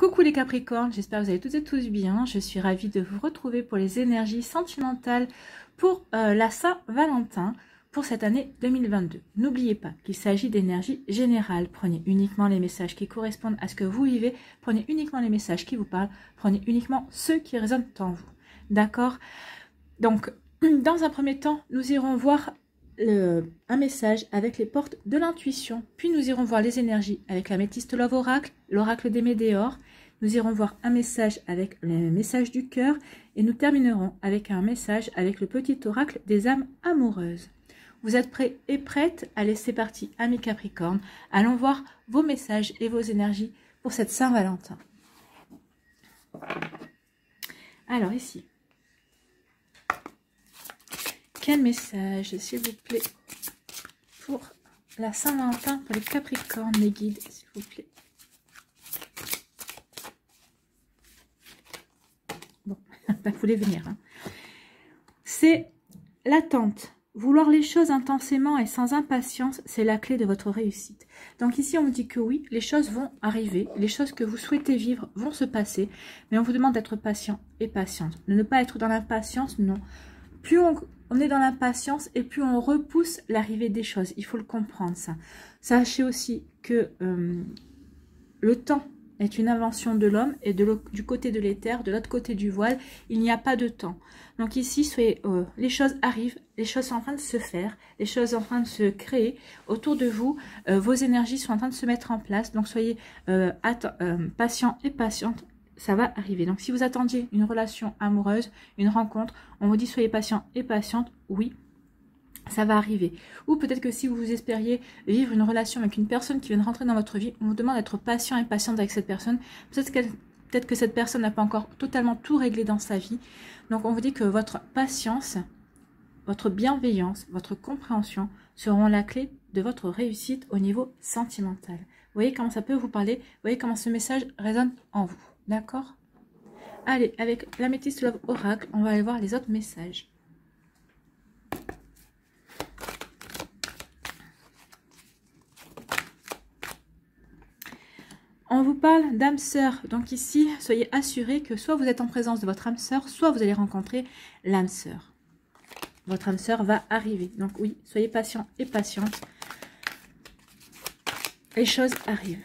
Coucou les Capricornes, j'espère que vous allez toutes et tous bien. Je suis ravie de vous retrouver pour les énergies sentimentales pour la Saint-Valentin pour cette année 2022. N'oubliez pas qu'il s'agit d'énergie générale. Prenez uniquement les messages qui correspondent à ce que vous vivez. Prenez uniquement les messages qui vous parlent. Prenez uniquement ceux qui résonnent en vous. D'accord? Donc, dans un premier temps, nous irons voir un message avec les portes de l'intuition. Puis nous irons voir les énergies avec la Métiste Love Oracle, l'oracle des Médéors. Nous irons voir un message avec le message du cœur. Et nous terminerons avec un message avec le petit oracle des âmes amoureuses. Vous êtes prêts et prêtes? Allez, c'est parti, amis Capricornes. Allons voir vos messages et vos énergies pour cette Saint-Valentin. Alors ici, quel message, s'il vous plaît, pour la Saint-Valentin, pour les Capricornes, les guides, s'il vous plaît. Bon, vous voulez venir. Hein. C'est l'attente. Vouloir les choses intensément et sans impatience, c'est la clé de votre réussite. Donc ici, on vous dit que oui, les choses vont arriver, les choses que vous souhaitez vivre vont se passer, mais on vous demande d'être patient et patiente. De ne pas être dans l'impatience, non. Plus on est dans l'impatience et plus on repousse l'arrivée des choses. Il faut le comprendre, ça. Sachez aussi que le temps est une invention de l'homme et du côté de l'éther, de l'autre côté du voile, il n'y a pas de temps. Donc ici, les choses arrivent, les choses sont en train de se faire, les choses sont en train de se créer autour de vous, vos énergies sont en train de se mettre en place. Donc soyez patient et patiente. Ça va arriver. Donc, si vous attendiez une relation amoureuse, une rencontre, on vous dit soyez patient et patiente, oui, ça va arriver. Ou peut-être que si vous espériez vivre une relation avec une personne qui vient de rentrer dans votre vie, on vous demande d'être patient et patiente avec cette personne. Peut-être que cette personne n'a pas encore totalement tout réglé dans sa vie. Donc, on vous dit que votre patience, votre bienveillance, votre compréhension seront la clé de votre réussite au niveau sentimental. Vous voyez comment ça peut vous parler? Vous voyez comment ce message résonne en vous? D'accord? Allez, avec la Métiste Love Oracle, on va aller voir les autres messages. On vous parle d'âme sœur. Donc ici, soyez assurés que soit vous êtes en présence de votre âme sœur, soit vous allez rencontrer l'âme sœur. Votre âme sœur va arriver. Donc oui, soyez patients et patientes. Les choses arrivent.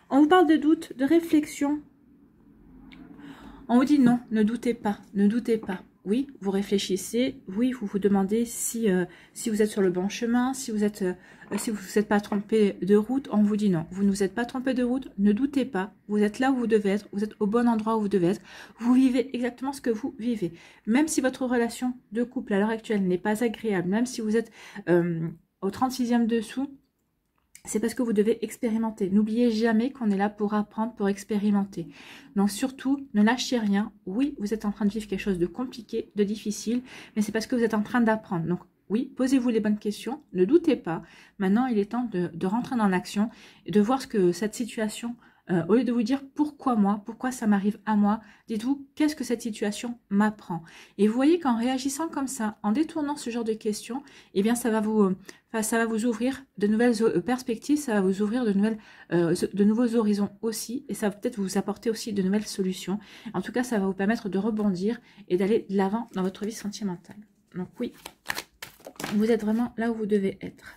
On vous parle de doute, de réflexion. On vous dit non, ne doutez pas, ne doutez pas. Oui, vous réfléchissez, oui, vous vous demandez si vous êtes sur le bon chemin, si vous êtes pas trompé de route. On vous dit non, vous ne vous êtes pas trompé de route, ne doutez pas. Vous êtes là où vous devez être, vous êtes au bon endroit où vous devez être. Vous vivez exactement ce que vous vivez. Même si votre relation de couple à l'heure actuelle n'est pas agréable, même si vous êtes au 36e dessous, c'est parce que vous devez expérimenter. N'oubliez jamais qu'on est là pour apprendre, pour expérimenter. Donc surtout, ne lâchez rien. Oui, vous êtes en train de vivre quelque chose de compliqué, de difficile, mais c'est parce que vous êtes en train d'apprendre. Donc oui, posez-vous les bonnes questions, ne doutez pas. Maintenant, il est temps de rentrer dans l'action et de voir ce que cette situation, au lieu de vous dire pourquoi moi, pourquoi ça m'arrive à moi, dites-vous qu'est-ce que cette situation m'apprend. Et vous voyez qu'en réagissant comme ça, en détournant ce genre de questions, eh bien ça va vous ouvrir de nouvelles perspectives, ça va vous ouvrir de nouveaux horizons aussi, et ça va peut-être vous apporter aussi de nouvelles solutions. En tout cas, ça va vous permettre de rebondir et d'aller de l'avant dans votre vie sentimentale. Donc oui, vous êtes vraiment là où vous devez être.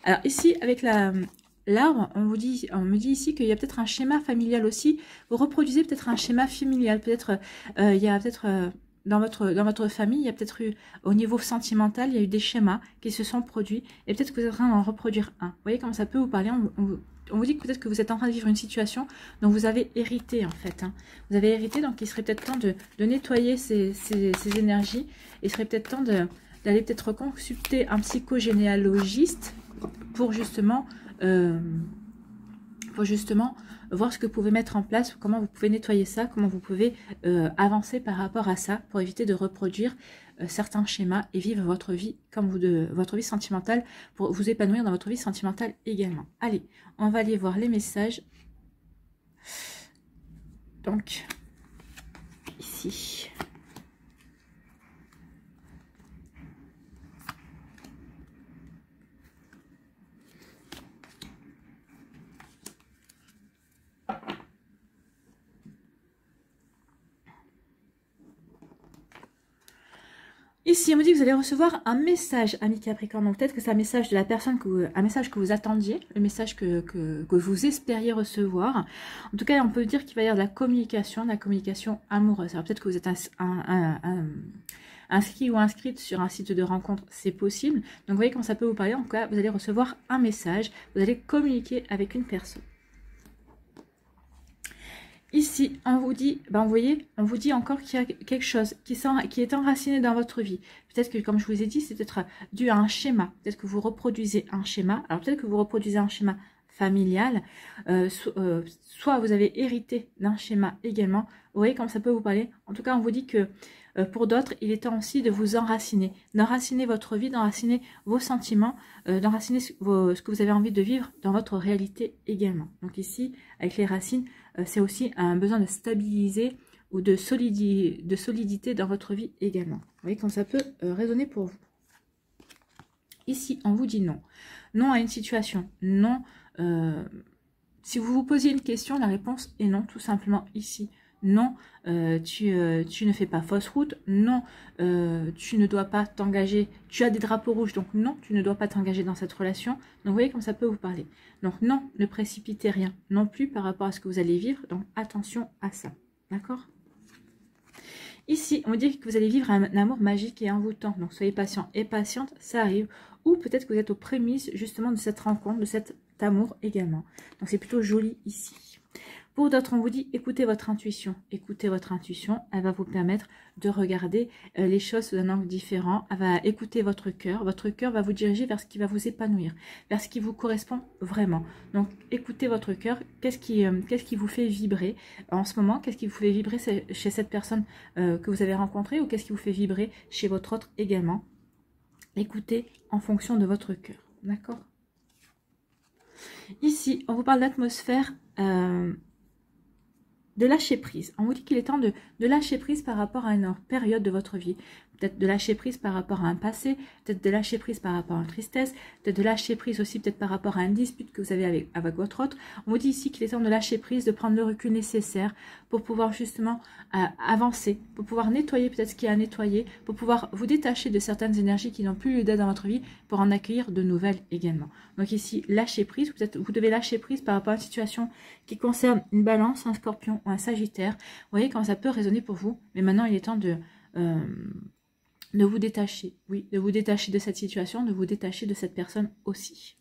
Alors ici, avec l'arbre, on me dit ici qu'il y a peut-être un schéma familial aussi. Vous reproduisez peut-être un schéma familial. Peut-être il y a peut-être dans votre famille, il y a peut-être eu au niveau sentimental, il y a eu des schémas qui se sont produits. Et peut-être que vous êtes en train d'en reproduire un. Vous voyez comment ça peut vous parler? On vous dit que peut-être que vous êtes en train de vivre une situation dont vous avez hérité en fait. Hein. Vous avez hérité, donc il serait peut-être temps de nettoyer ces énergies. Il serait peut-être temps d'aller peut-être consulter un psychogénéalogiste pour justement voir ce que vous pouvez mettre en place, comment vous pouvez nettoyer ça, comment vous pouvez avancer par rapport à ça pour éviter de reproduire certains schémas et vivre votre vie comme votre vie sentimentale, pour vous épanouir dans votre vie sentimentale également. Allez, on va aller voir les messages. Donc, ici. Ici, on me dit que vous allez recevoir un message, ami Capricorne. Donc peut-être que c'est un message de la personne, un message que vous attendiez, le message que vous espériez recevoir. En tout cas, on peut dire qu'il va y avoir de la communication amoureuse. Alors peut-être que vous êtes inscrit ou inscrite sur un site de rencontre, c'est possible. Donc vous voyez comment ça peut vous parler. En tout cas, vous allez recevoir un message, vous allez communiquer avec une personne. Ici, on vous dit, ben vous voyez, on vous dit encore qu'il y a quelque chose qui est enraciné dans votre vie. Peut-être que, comme je vous ai dit, c'est peut-être dû à un schéma. Peut-être que vous reproduisez un schéma. Alors peut-être que vous reproduisez un schéma familial. Soit vous avez hérité d'un schéma également. Vous voyez comment ça peut vous parler. En tout cas, on vous dit que pour d'autres, il est temps aussi de vous enraciner. D'enraciner votre vie, d'enraciner vos sentiments, d'enraciner ce que vous avez envie de vivre dans votre réalité également. Donc ici, avec les racines, c'est aussi un besoin de stabiliser ou de solidité dans votre vie également. Vous voyez comment ça peut résonner pour vous. Ici, on vous dit non. Non à une situation. Non. Si vous vous posiez une question, la réponse est non, tout simplement ici. Non, tu ne fais pas fausse route. Non, tu ne dois pas t'engager. Tu as des drapeaux rouges, donc non, tu ne dois pas t'engager dans cette relation. Donc, vous voyez comme ça peut vous parler. Donc, non, ne précipitez rien non plus par rapport à ce que vous allez vivre. Donc, attention à ça. D'accord ? Ici, on dit que vous allez vivre un amour magique et envoûtant. Donc, soyez patient et patiente, ça arrive. Ou peut-être que vous êtes aux prémices, justement, de cette rencontre, de cet amour également. Donc, c'est plutôt joli ici. Pour d'autres, on vous dit, écoutez votre intuition. Écoutez votre intuition, elle va vous permettre de regarder les choses sous un angle différent. Elle va écouter votre cœur. Votre cœur va vous diriger vers ce qui va vous épanouir, vers ce qui vous correspond vraiment. Donc, écoutez votre cœur. Qu'est-ce qui vous fait vibrer en ce moment? Qu'est-ce qui vous fait vibrer chez cette personne que vous avez rencontrée, ou qu'est-ce qui vous fait vibrer chez votre autre également? Écoutez en fonction de votre cœur. D'accord? Ici, on vous parle d'atmosphère... de lâcher prise. On vous dit qu'il est temps de lâcher prise par rapport à une période de votre vie. Peut-être de lâcher prise par rapport à un passé, peut-être de lâcher prise par rapport à une tristesse, peut-être de lâcher prise aussi peut-être par rapport à une dispute que vous avez avec votre autre. On vous dit ici qu'il est temps de lâcher prise, de prendre le recul nécessaire pour pouvoir justement avancer, pour pouvoir nettoyer peut-être ce qu'il y a à nettoyer, pour pouvoir vous détacher de certaines énergies qui n'ont plus lieu d'être dans votre vie, pour en accueillir de nouvelles également. Donc ici, lâcher prise, peut-être vous devez lâcher prise par rapport à une situation qui concerne une balance, un scorpion ou un sagittaire. Vous voyez comment ça peut résonner pour vous, mais maintenant il est temps de vous détacher, oui, de vous détacher de cette situation, de vous détacher de cette personne aussi.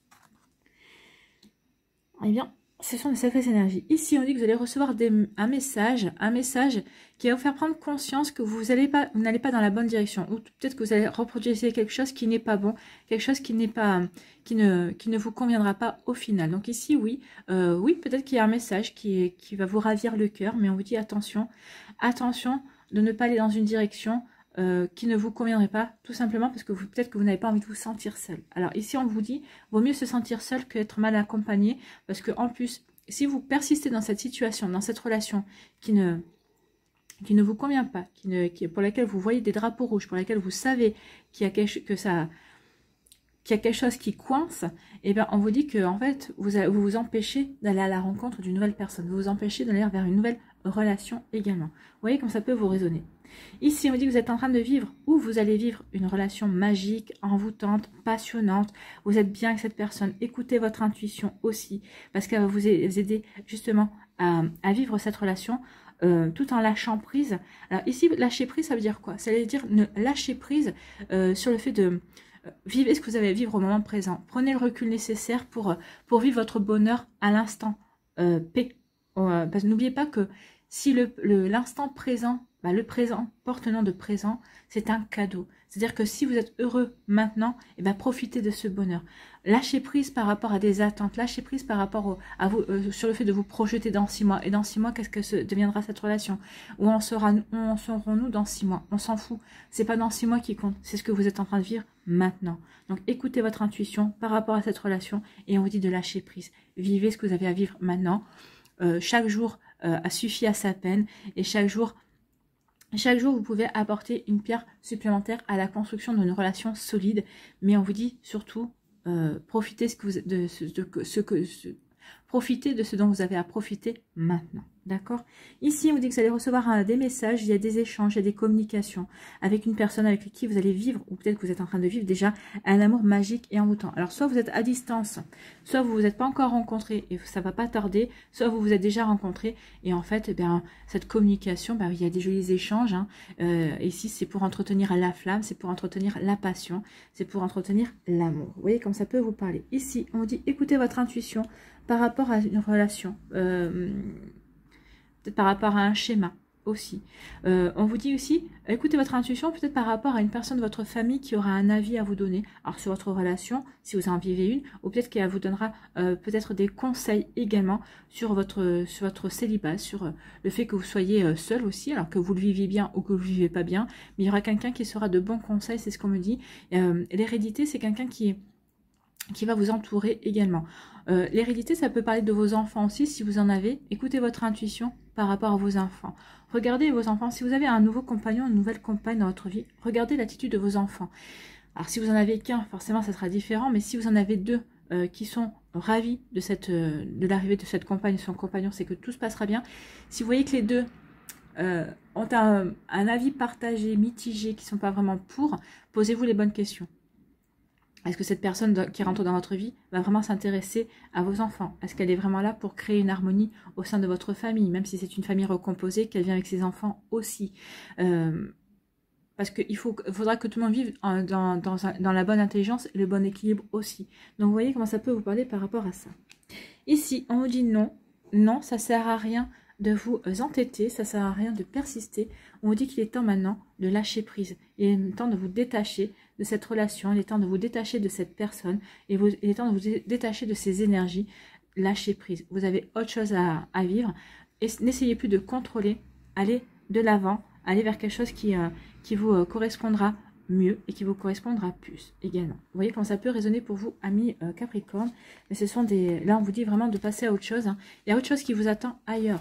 Eh bien, ce sont des sacrées énergies. Ici, on dit que vous allez recevoir un message qui va vous faire prendre conscience que vous n'allez pas dans la bonne direction, ou peut-être que vous allez reproduire quelque chose qui n'est pas bon, quelque chose qui ne vous conviendra pas au final. Donc ici, oui, peut-être qu'il y a un message qui va vous ravir le cœur, mais on vous dit attention de ne pas aller dans une direction qui ne vous conviendrait pas, tout simplement parce que peut-être que vous n'avez pas envie de vous sentir seul. Alors ici, on vous dit, vaut mieux se sentir seul qu'être mal accompagné, parce que en plus, si vous persistez dans cette situation, dans cette relation qui ne vous convient pas, pour laquelle vous voyez des drapeaux rouges, pour laquelle vous savez qu'il y a quelque chose qui coince, et bien on vous dit que en fait vous vous empêchez d'aller à la rencontre d'une nouvelle personne, vous vous empêchez d'aller vers une nouvelle relation également. Vous voyez comme ça peut vous résonner. Ici on vous dit que vous êtes en train de vivre, ou vous allez vivre une relation magique, envoûtante, passionnante. Vous êtes bien avec cette personne. Écoutez votre intuition aussi, parce qu'elle va vous aider justement à vivre cette relation tout en lâchant prise. Alors ici, lâcher prise, ça veut dire quoi? Ça veut dire ne lâcher prise sur le fait de vivre ce que vous avez à vivre au moment présent. Prenez le recul nécessaire pour vivre votre bonheur à l'instant P. Parce que n'oubliez pas que si l'instant présent, le présent porte le nom de présent, c'est un cadeau. C'est-à-dire que si vous êtes heureux maintenant, profitez de ce bonheur. Lâchez prise par rapport à des attentes, lâchez prise par rapport sur le fait de vous projeter dans 6 mois. Et dans 6 mois, qu'est-ce que deviendra cette relation? Où en serons-nous dans 6 mois? On s'en fout. C'est pas dans 6 mois qui compte, c'est ce que vous êtes en train de vivre maintenant. Donc écoutez votre intuition par rapport à cette relation et on vous dit de lâcher prise. Vivez ce que vous avez à vivre maintenant. Chaque jour a suffi à sa peine et chaque jour, vous pouvez apporter une pierre supplémentaire à la construction d'une relation solide. Mais on vous dit surtout, profitez de ce dont vous avez à profiter maintenant. D'accord? Ici, on vous dit que vous allez recevoir des messages, il y a des échanges, il y a des communications avec une personne avec qui vous allez vivre, ou peut-être que vous êtes en train de vivre déjà un amour magique et envoûtant. Alors, soit vous êtes à distance, soit vous vous êtes pas encore rencontrés et ça va pas tarder, soit vous vous êtes déjà rencontrés et en fait, eh bien, cette communication, ben, il y a des jolis échanges. Hein. Ici, c'est pour entretenir la flamme, c'est pour entretenir la passion, c'est pour entretenir l'amour. Vous voyez comme ça peut vous parler. Ici, on vous dit écoutez votre intuition par rapport à une relation. Peut-être par rapport à un schéma aussi. On vous dit aussi, écoutez votre intuition, peut-être par rapport à une personne de votre famille qui aura un avis à vous donner. Alors sur votre relation, si vous en vivez une, ou peut-être qu'elle vous donnera peut-être des conseils également sur votre célibat, sur le fait que vous soyez seul aussi, alors que vous le viviez bien ou que vous le vivez pas bien. Mais il y aura quelqu'un qui sera de bons conseils, c'est ce qu'on me dit. L'hérédité, c'est quelqu'un qui va vous entourer également. L'hérédité, ça peut parler de vos enfants aussi, si vous en avez. Écoutez votre intuition par rapport à vos enfants. Regardez vos enfants. Si vous avez un nouveau compagnon, une nouvelle compagne dans votre vie, regardez l'attitude de vos enfants. Alors, si vous en avez qu'un, forcément, ça sera différent. Mais si vous en avez deux qui sont ravis de l'arrivée de cette compagne ou son compagnon, c'est que tout se passera bien. Si vous voyez que les deux ont un avis partagé, mitigé, qui ne sont pas vraiment pour, posez-vous les bonnes questions. Est-ce que cette personne qui rentre dans votre vie va vraiment s'intéresser à vos enfants? Est-ce qu'elle est vraiment là pour créer une harmonie au sein de votre famille, même si c'est une famille recomposée, qu'elle vient avec ses enfants aussi? Parce qu'il faudra que tout le monde vive dans la bonne intelligence et le bon équilibre aussi. Donc vous voyez comment ça peut vous parler par rapport à ça. Ici, on vous dit non, non, ça ne sert à rien de vous entêter, ça ne sert à rien de persister. On vous dit qu'il est temps maintenant de lâcher prise. Il est temps de vous détacher de cette relation, il est temps de vous détacher de cette personne, et il est temps de vous détacher de ces énergies. Lâchez prise. Vous avez autre chose à vivre. Et n'essayez plus de contrôler. Allez de l'avant, allez vers quelque chose qui vous correspondra mieux et qui vous correspondra plus également. Vous voyez comment ça peut résonner pour vous, amis Capricorne. Mais ce sont là, on vous dit vraiment de passer à autre chose. Hein. Il y a autre chose qui vous attend ailleurs.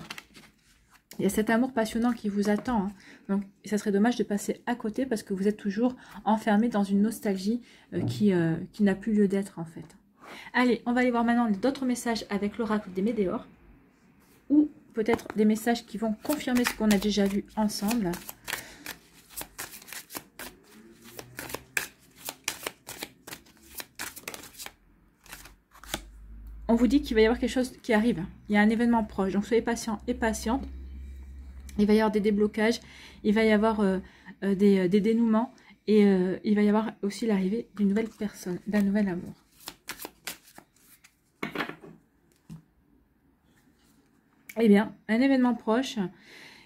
Il y a cet amour passionnant qui vous attend. Hein. Donc, ça serait dommage de passer à côté parce que vous êtes toujours enfermé dans une nostalgie qui n'a plus lieu d'être en fait. Allez, on va aller voir maintenant d'autres messages avec l'oracle des Médéors. Ou peut-être des messages qui vont confirmer ce qu'on a déjà vu ensemble. On vous dit qu'il va y avoir quelque chose qui arrive. Il y a un événement proche. Donc, soyez patient et patiente. Il va y avoir des déblocages, il va y avoir des dénouements et il va y avoir aussi l'arrivée d'une nouvelle personne, d'un nouvel amour. Eh bien, un événement proche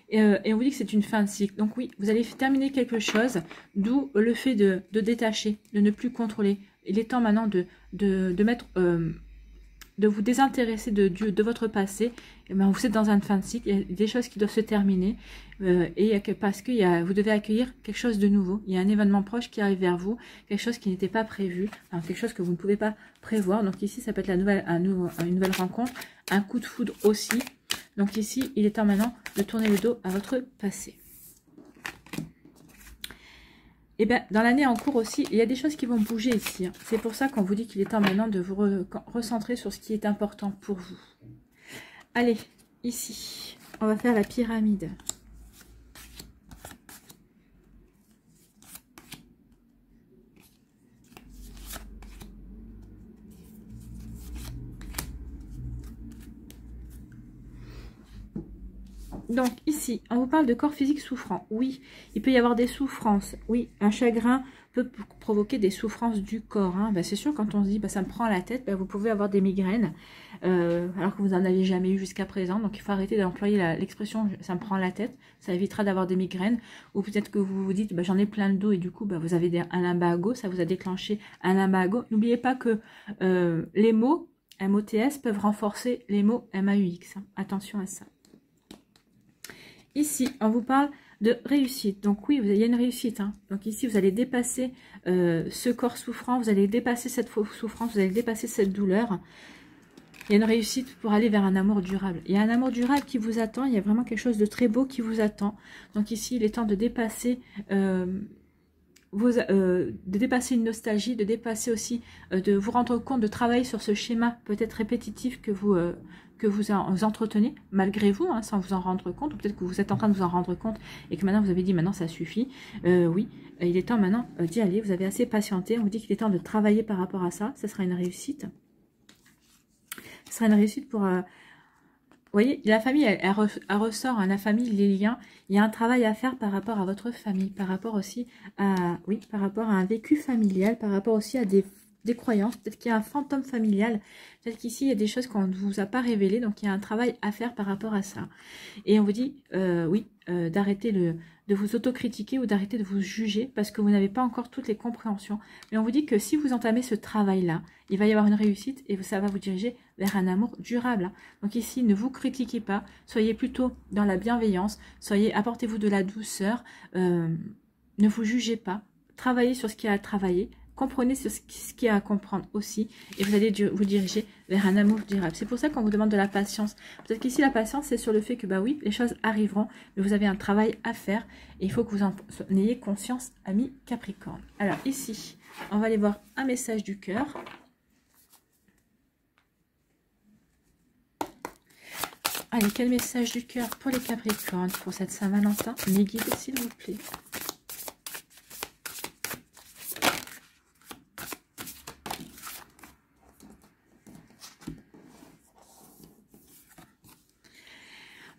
et on vous dit que c'est une fin de cycle. Donc oui, vous allez terminer quelque chose, d'où le fait de détacher, de ne plus contrôler. Il est temps maintenant de mettre... de vous désintéresser de votre passé. Et ben, vous êtes dans une fin de cycle, il y a des choses qui doivent se terminer parce que vous devez accueillir quelque chose de nouveau. Il y a un événement proche qui arrive vers vous, quelque chose qui n'était pas prévu, enfin, quelque chose que vous ne pouvez pas prévoir. Donc ici, ça peut être une nouvelle rencontre, un coup de foudre aussi. Donc ici, il est temps maintenant de tourner le dos à votre passé. Et bien, dans l'année en cours aussi, il y a des choses qui vont bouger ici. Hein. C'est pour ça qu'on vous dit qu'il est temps maintenant de vous recentrer sur ce qui est important pour vous. Allez, ici, on va faire la pyramide. Donc ici, on vous parle de corps physique souffrant. Oui, il peut y avoir des souffrances. Oui, un chagrin peut provoquer des souffrances du corps. Hein. Ben, c'est sûr, quand on se dit bah, ça me prend la tête, ben, vous pouvez avoir des migraines alors que vous n'en avez jamais eu jusqu'à présent. Donc il faut arrêter d'employer l'expression ça me prend la tête. Ça évitera d'avoir des migraines. Ou peut-être que vous vous dites bah, j'en ai plein le dos et du coup bah, vous avez un lumbago. Ça vous a déclenché un lumbago. N'oubliez pas que les mots MOTS peuvent renforcer les mots MAUX. Hein. Attention à ça. Ici, on vous parle de réussite. Donc oui, il y a une réussite. Hein. Donc ici, vous allez dépasser ce corps souffrant, vous allez dépasser cette souffrance, vous allez dépasser cette douleur. Il y a une réussite pour aller vers un amour durable. Il y a un amour durable qui vous attend, il y a vraiment quelque chose de très beau qui vous attend. Donc ici, il est temps de dépasser... de dépasser une nostalgie, de dépasser aussi, de vous rendre compte, de travailler sur ce schéma peut-être répétitif que que vous entretenez, malgré vous, hein, sans vous en rendre compte, ou peut-être que vous êtes en train de vous en rendre compte et que maintenant vous avez dit maintenant ça suffit. Oui, il est temps maintenant d'y aller, vous avez assez patienté, on vous dit qu'il est temps de travailler par rapport à ça, ça sera une réussite. Ce sera une réussite pour... vous voyez, la famille, elle ressort, hein, la famille, les liens, il y a un travail à faire par rapport à votre famille, par rapport aussi à, oui, par rapport à un vécu familial, par rapport aussi à des croyances, peut-être qu'il y a un fantôme familial, peut-être qu'ici il y a des choses qu'on ne vous a pas révélées, donc il y a un travail à faire par rapport à ça. Et on vous dit, oui, d'arrêter de vous autocritiquer ou d'arrêter de vous juger parce que vous n'avez pas encore toutes les compréhensions. Mais on vous dit que si vous entamez ce travail-là, il va y avoir une réussite et ça va vous diriger vers un amour durable. Donc ici, ne vous critiquez pas, soyez plutôt dans la bienveillance, apportez-vous de la douceur, ne vous jugez pas, travaillez sur ce qu'il y a à travailler, comprenez ce qu'il y a à comprendre aussi et vous allez vous diriger vers un amour durable. C'est pour ça qu'on vous demande de la patience. Peut-être qu'ici, la patience, c'est sur le fait que, bah oui, les choses arriveront, mais vous avez un travail à faire et il faut que vous en ayez conscience, amis Capricorne. Alors ici, on va aller voir un message du cœur. Allez, quel message du cœur pour les Capricornes pour cette Saint-Valentin? Mes guides, s'il vous plaît.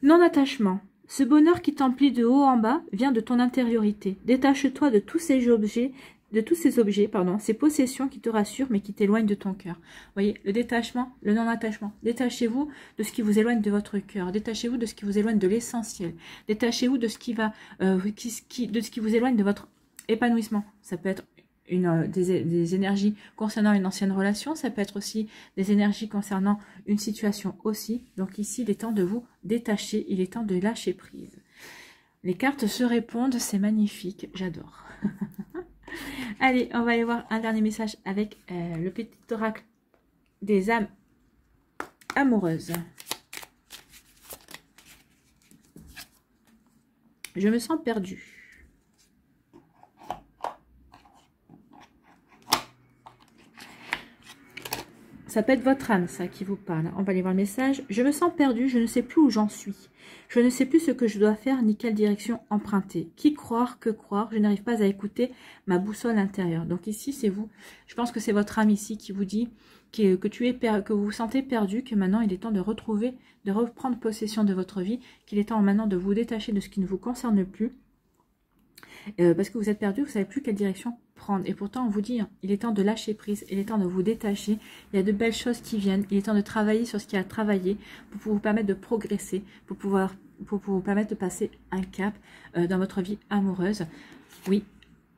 Non-attachement. Ce bonheur qui t'emplit de haut en bas vient de ton intériorité. Détache-toi de tous ces objets, ces possessions qui te rassurent mais qui t'éloignent de ton cœur. Vous voyez, le détachement, le non-attachement. Détachez-vous de ce qui vous éloigne de votre cœur. Détachez-vous de ce qui vous éloigne de l'essentiel. Détachez-vous de ce qui vous éloigne de votre épanouissement. Ça peut être des énergies concernant une ancienne relation, ça peut être aussi des énergies concernant une situation aussi. Donc ici, il est temps de vous détacher, il est temps de lâcher prise. Les cartes se répondent, c'est magnifique, j'adore. Allez, on va aller voir un dernier message avec le petit oracle des âmes amoureuses. Je me sens perdue. Ça peut être votre âme, ça, qui vous parle. On va aller voir le message. Je me sens perdue, je ne sais plus où j'en suis. Je ne sais plus ce que je dois faire ni quelle direction emprunter. Qui croire, que croire? Je n'arrive pas à écouter ma boussole intérieure. Donc ici, c'est vous. Je pense que c'est votre âme ici qui vous dit que vous vous sentez perdu, que maintenant il est temps de reprendre possession de votre vie, qu'il est temps maintenant de vous détacher de ce qui ne vous concerne plus. Parce que vous êtes perdu, vous ne savez plus quelle direction prendre. Et pourtant, on vous dit, il est temps de lâcher prise, il est temps de vous détacher. Il y a de belles choses qui viennent. Il est temps de travailler sur ce qui a travaillé pour vous permettre de progresser, pour vous permettre de passer un cap dans votre vie amoureuse. Oui,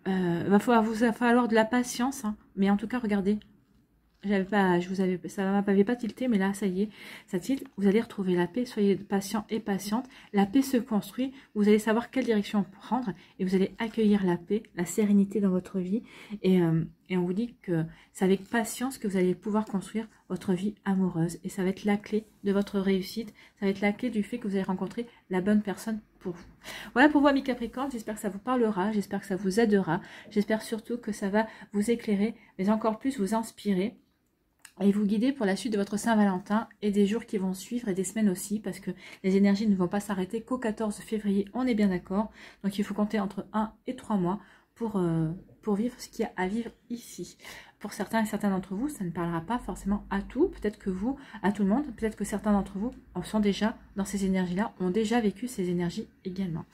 il va falloir de la patience, hein, mais en tout cas, regardez. Ça m'avait pas tilté, mais là, ça y est, ça tilte. Vous allez retrouver la paix. Soyez patient et patiente. La paix se construit. Vous allez savoir quelle direction prendre et vous allez accueillir la paix, la sérénité dans votre vie. Et on vous dit que c'est avec patience que vous allez pouvoir construire votre vie amoureuse. Et ça va être la clé de votre réussite. Ça va être la clé du fait que vous allez rencontrer la bonne personne pour vous. Voilà pour vous, amis Capricorne. J'espère que ça vous parlera. J'espère que ça vous aidera. J'espère surtout que ça va vous éclairer, mais encore plus vous inspirer. Et vous guider pour la suite de votre Saint-Valentin et des jours qui vont suivre et des semaines aussi, parce que les énergies ne vont pas s'arrêter qu'au 14 février, on est bien d'accord. Donc il faut compter entre 1 et 3 mois pour vivre ce qu'il y a à vivre ici. Pour certains et certains d'entre vous, ça ne parlera pas forcément à tout, peut-être que vous, à tout le monde, peut-être que certains d'entre vous en sont déjà dans ces énergies-là, ont déjà vécu ces énergies également.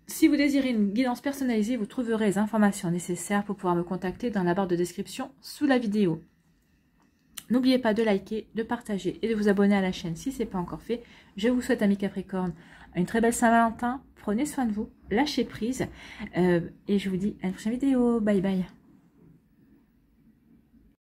Si vous désirez une guidance personnalisée, vous trouverez les informations nécessaires pour pouvoir me contacter dans la barre de description sous la vidéo. N'oubliez pas de liker, de partager et de vous abonner à la chaîne si ce n'est pas encore fait. Je vous souhaite, amis Capricorne, une très belle Saint-Valentin. Prenez soin de vous, lâchez prise. Et je vous dis à une prochaine vidéo. Bye bye.